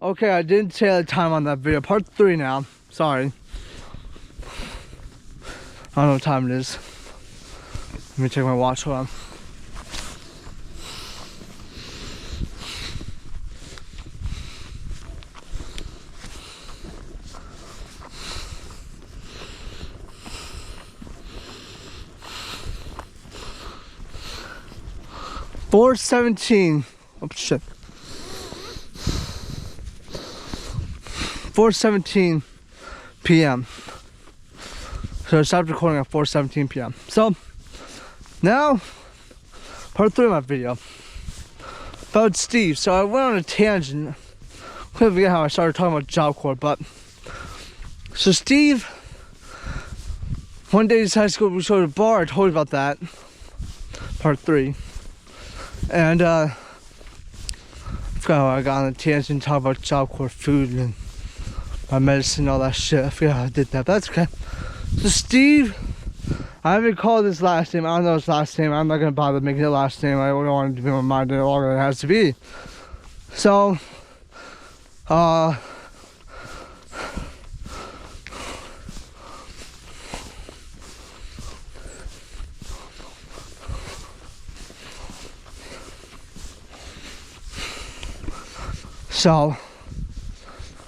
Okay, I didn't say the time on that video. Part 3 now. Sorry. I don't know what time it is. Let me check my watch. Hold on. $4:17. Oh shit. 4:17 p.m. So I stopped recording at 4:17 p.m. So now, part 3 of my video about Steve. So I went on a tangent. I couldn't forget how I started talking about Job Corps, but so Steve, one day in high school we showed a bar. I told you about that. Part 3, and I forgot how I got on a tangent talking about Job Corps food and my medicine, all that shit. I forgot how I did that, but that's okay. So Steve, I haven't called his last name. I don't know his last name. I'm not gonna bother making it last name. I don't want it to be reminded of all it has to be. So,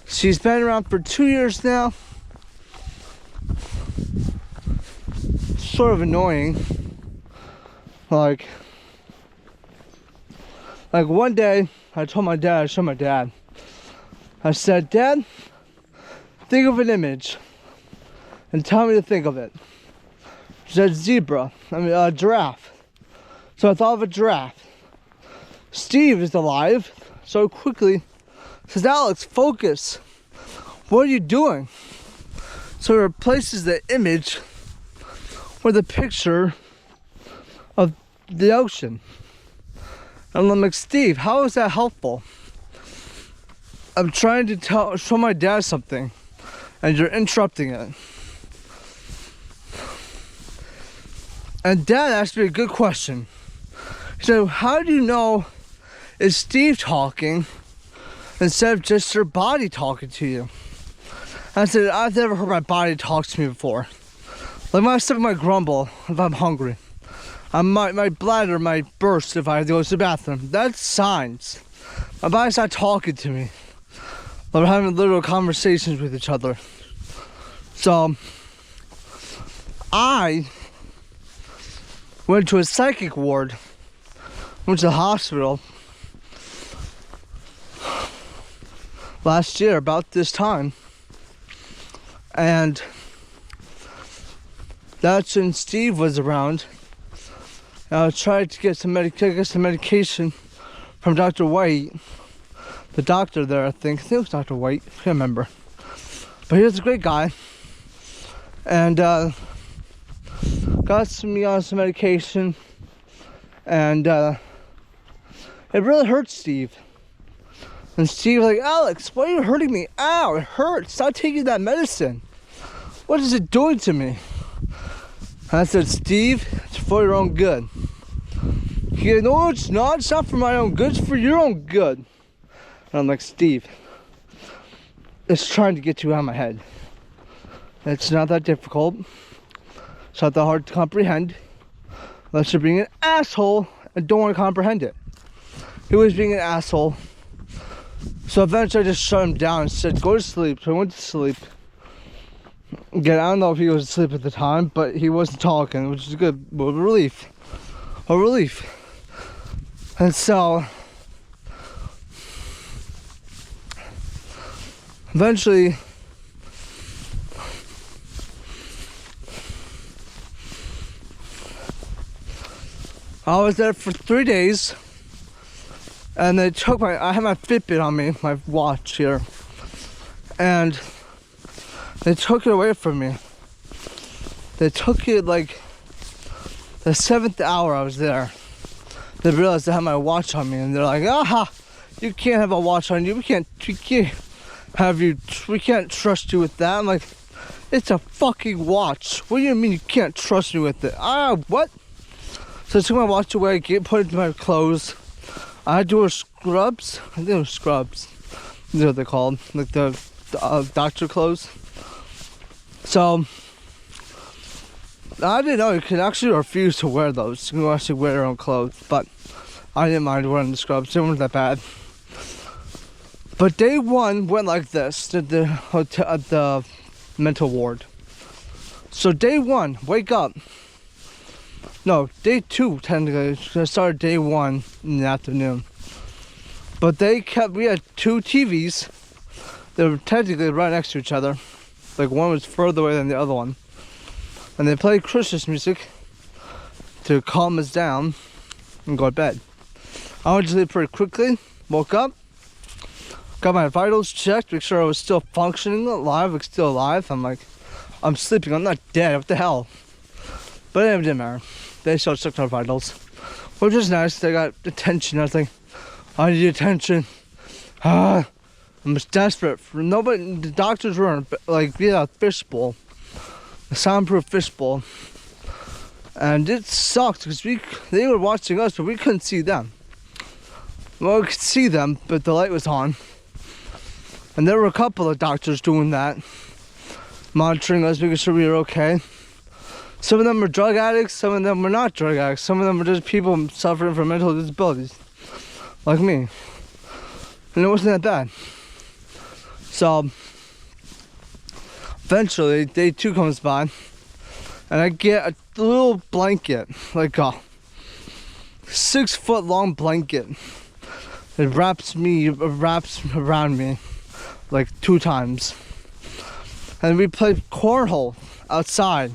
she's been around for 2 years now. Sort of annoying. Like one day I told my dad, I showed my dad. I said, Dad, think of an image and tell me to think of it. She said zebra, giraffe. So I thought of a giraffe. Steve is alive, so quickly says, Alex, focus. What are you doing? So it replaces the image with a picture of the ocean. And I'm like, Steve, how is that helpful? I'm trying to show my dad something, and you're interrupting it. And Dad asked me a good question. He said, how do you know is Steve talking instead of just your body talking to you? I said, I've never heard my body talk to me before. Like my stomach might grumble if I'm hungry. My bladder might burst if I have to go to the bathroom. That's signs. My body's not talking to me. We're having literal conversations with each other. So I went to a psychic ward, went to the hospital last year about this time. And that's when Steve was around. And I tried to get some medication from Dr. White, the doctor there, I think it was Dr. White, I can't remember. But he was a great guy. And got me on some medication. And it really hurt Steve. And Steve was like, Alex, why are you hurting me? Ow, it hurts. Stop taking that medicine. What is it doing to me? And I said, Steve, it's for your own good. He goes, no, it's not. It's not for my own good. It's for your own good. And I'm like, Steve, it's trying to get you out of my head. It's not that difficult. It's not that hard to comprehend. Unless you're being an asshole and don't want to comprehend it. He was being an asshole. So eventually I just shut him down and said, go to sleep. So I went to sleep. Again, I don't know if he was asleep at the time, but he wasn't talking, which is a good relief. A relief. And so eventually I was there for 3 days. And they took I had my Fitbit on me, my watch here. And they took it away from me. They took it like the 7th hour I was there. They realized I had my watch on me, and they're like, aha, you can't have a watch on you. We can't trust you with that. I'm like, it's a fucking watch. What do you mean you can't trust me with it? What? So I took my watch away, put it in my clothes. I had to wear scrubs. I think it was scrubs. You know what they're called, like the doctor clothes. So I didn't know you could actually refuse to wear those. You can actually wear your own clothes, but I didn't mind wearing the scrubs. They weren't that bad. But day one went like this at the hotel, at the mental ward. So day one, wake up. No, day two technically. I started day one in the afternoon. But we had two TVs. They were technically right next to each other. Like one was further away than the other one. And they played Christmas music to calm us down and go to bed. I went to sleep pretty quickly, woke up, got my vitals checked, make sure I was still functioning alive, like still alive. I'm like, I'm sleeping, I'm not dead, what the hell? But it didn't matter. They still checked my vitals, which is nice. They got attention. I was like, I need attention. I'm just desperate for nobody. The doctors were like, we had a fishbowl, a soundproof fishbowl, and it sucked because they were watching us, but we couldn't see them. Well, we could see them, but the light was on. And there were a couple of doctors doing that, monitoring us, making sure we were okay. Some of them were drug addicts, some of them were not drug addicts, some of them were just people suffering from mental disabilities, like me. And it wasn't that bad. So, eventually, day two comes by, and I get a little blanket, like a 6 foot long blanket. It wraps around me like 2 times. And we played cornhole outside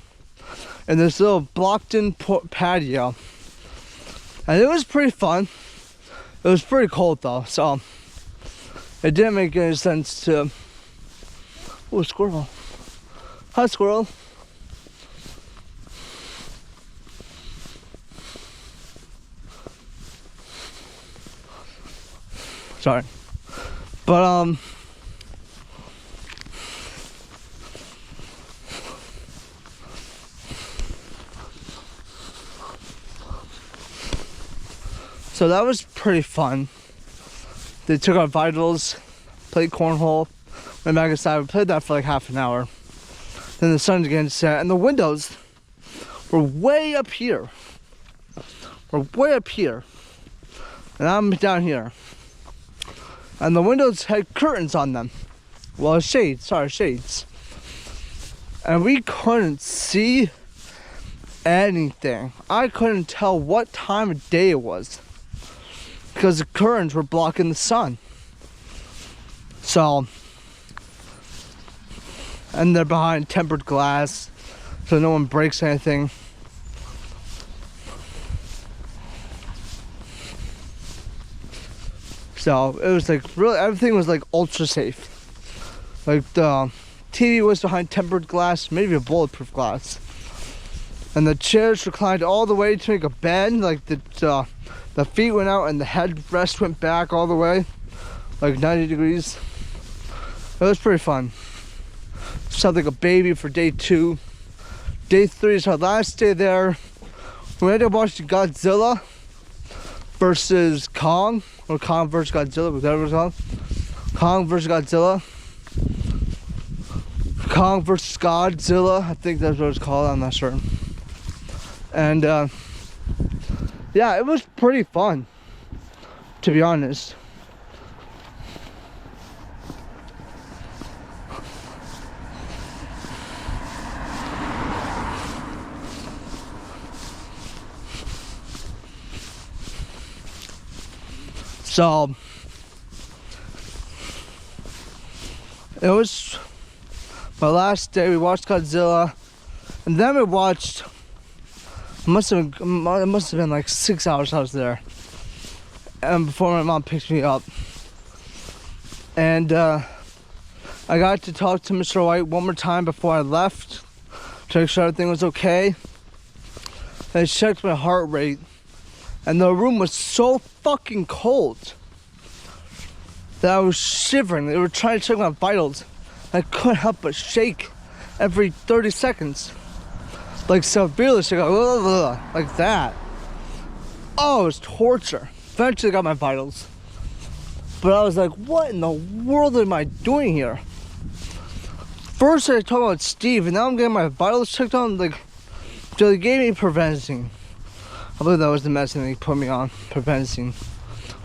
in this little blocked in patio. And it was pretty fun. It was pretty cold though, so it didn't make any sense to... Oh, squirrel. Hi, squirrel. Sorry. But, so that was pretty fun. They took our vitals, played cornhole, went back inside. We played that for like half an hour. Then the sun began to set, and the windows were way up here. We're way up here. And I'm down here. And the windows had curtains on them. Well, shades. And we couldn't see anything. I couldn't tell what time of day it was, because the curtains were blocking the sun. So, and they're behind tempered glass, so no one breaks anything. So it was like really, everything was like ultra safe. Like the TV was behind tempered glass, maybe a bulletproof glass, and the chairs reclined all the way to make a bed. Like the feet went out and the headrest went back all the way, like 90 degrees. It was pretty fun. Sounds like a baby for day 2. Day 3 is our last day there. We had to watch Godzilla versus Kong, or Kong versus Godzilla, whatever it's called. Kong versus Godzilla. Kong versus Godzilla, I think that's what it's called, I'm not sure. And yeah, it was pretty fun, to be honest. So it was my last day. We watched Godzilla, and then we watched, it must have been like 6 hours I was there, and before my mom picked me up. And I got to talk to Mr. White one more time before I left to make sure everything was okay. I checked my heart rate, and the room was so fucking cold that I was shivering. They were trying to check my vitals. I couldn't help but shake every 30 seconds. Like severely shaking, like that. Oh, it was torture. Eventually got my vitals. But I was like, what in the world am I doing here? First I talked about Steve, and now I'm getting my vitals checked on. Like, so they gave me Prevenzine. I believe that was the medicine they put me on, Prevenzine.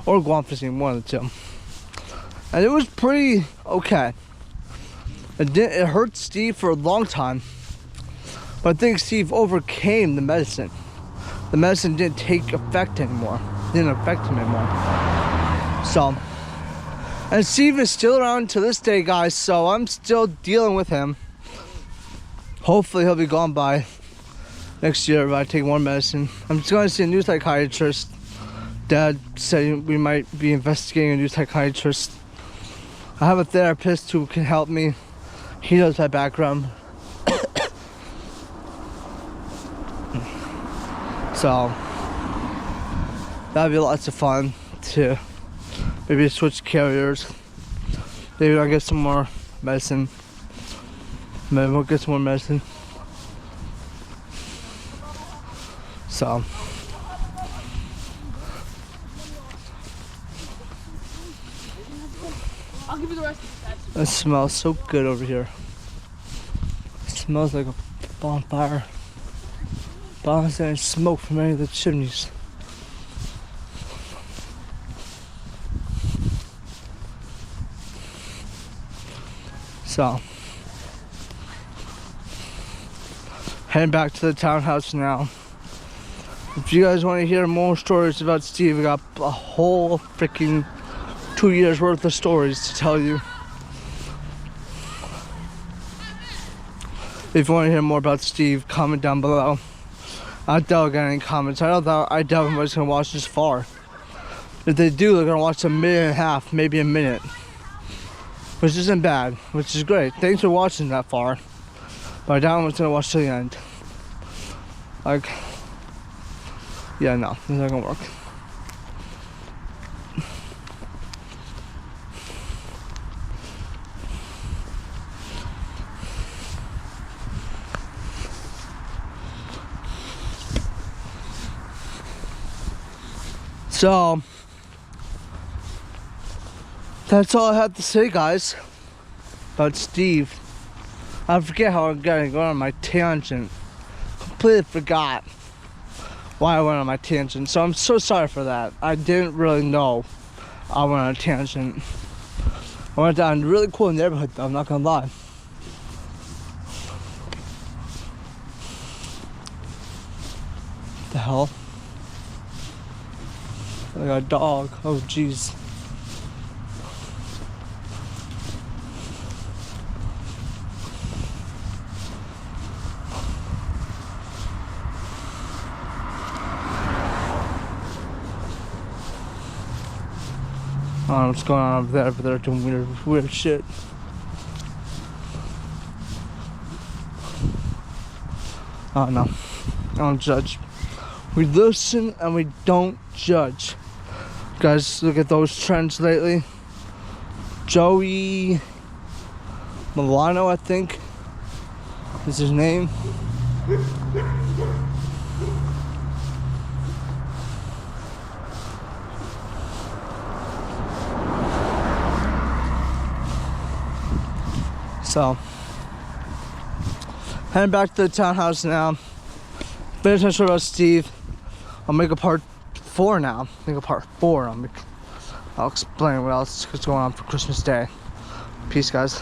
Or Guanfacine, one of the two. And it was pretty okay. It hurt Steve for a long time. But I think Steve overcame the medicine. The medicine didn't take effect anymore. Didn't affect him anymore. So, and Steve is still around to this day, guys, so I'm still dealing with him. Hopefully he'll be gone by next year if I take more medicine. I'm just going to see a new psychiatrist. Dad said we might be investigating a new psychiatrist. I have a therapist who can help me. He knows my background. So that'd be lots of fun to maybe switch carriers. Maybe I'll get some more medicine. Maybe we'll get some more medicine. So I'll give you the rest of the it smells so good over here. It smells like a bonfire. Bouncing and smoke from any of the chimneys. So, heading back to the townhouse now. If you guys want to hear more stories about Steve, we got a whole freaking 2 years worth of stories to tell you. If you want to hear more about Steve, comment down below. I doubt I'll get any comments. I doubt anybody's gonna watch this far. If they do, they're gonna watch a minute and a half, maybe a minute. Which isn't bad, which is great. Thanks for watching that far. But I doubt anyone's gonna watch to the end. Like, yeah, no, it's not gonna work. So, that's all I have to say, guys, about Steve. I forget how I'm going on my tangent. Completely forgot why I went on my tangent. So I'm so sorry for that. I didn't really know I went on a tangent. I went down a really cool neighborhood, though, I'm not gonna lie. What the hell? Like a dog. Oh, jeez. I don't know what's going on over there, but they're doing weird shit. I don't know. I don't judge. We listen and we don't judge. Guys, look at those trends lately. Joey Milano, I think, is his name. So, heading back to the townhouse now. Finish my story about Steve. I'll make a part 4 now. Make a part 4. I'll explain what else is going on for Christmas Day. Peace, guys.